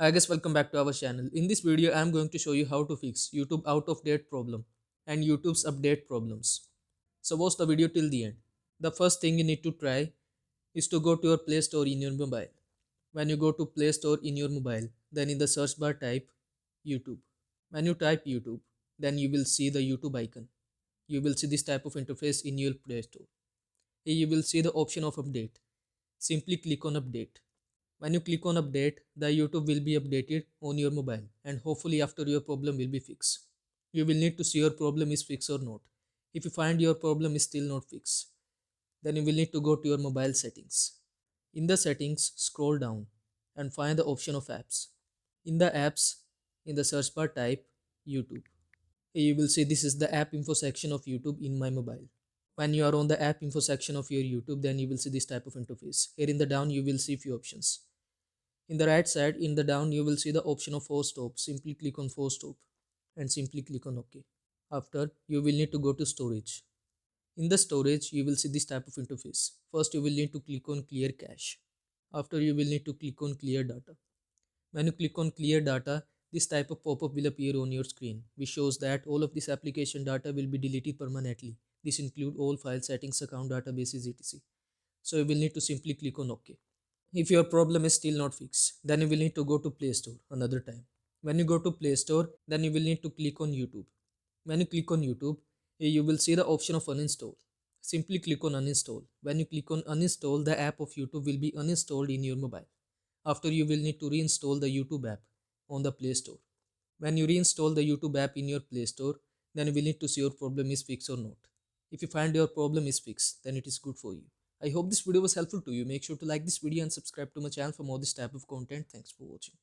I guess welcome back to our channel. In this video, I am going to show you how to fix YouTube out of date problem and YouTube's update problems. So watch the video till the end. The first thing you need to try is to go to your Play Store in your mobile. When you go to Play Store in your mobile, then in the search bar type YouTube. When you type YouTube, then you will see the YouTube icon. You will see this type of interface in your Play Store. Here you will see the option of update. Simply click on update. When you click on update, the YouTube will be updated on your mobile and hopefully after your problem will be fixed. You will need to see your problem is fixed or not. If you find your problem is still not fixed, then you will need to go to your mobile settings. In the settings, scroll down and find the option of apps. In the apps, in the search bar type YouTube. Here you will see this is the app info section of YouTube in my mobile. When you are on the app info section of your YouTube, then you will see this type of interface. Here in the down, you will see few options. In the right side, in the down, you will see the option of force stop. Simply click on force stop and simply click on OK. After, you will need to go to storage. In the storage, you will see this type of interface. First, you will need to click on clear cache. After, you will need to click on clear data. When you click on clear data, this type of pop-up will appear on your screen, which shows that all of this application data will be deleted permanently. This include all file settings, account databases, etc. So you will need to simply click on OK. If your problem is still not fixed, then you will need to go to Play Store another time. When you go to Play Store, then you will need to click on YouTube. When you click on YouTube, you will see the option of uninstall. Simply click on uninstall. When you click on uninstall, the app of YouTube will be uninstalled in your mobile. After, you will need to reinstall the YouTube app on the Play Store. When you reinstall the YouTube app in your Play Store, then you will need to see your problem is fixed or not. If you find your problem is fixed, then it is good for you. I hope this video was helpful to you. Make sure to like this video and subscribe to my channel for more this type of content. Thanks for watching.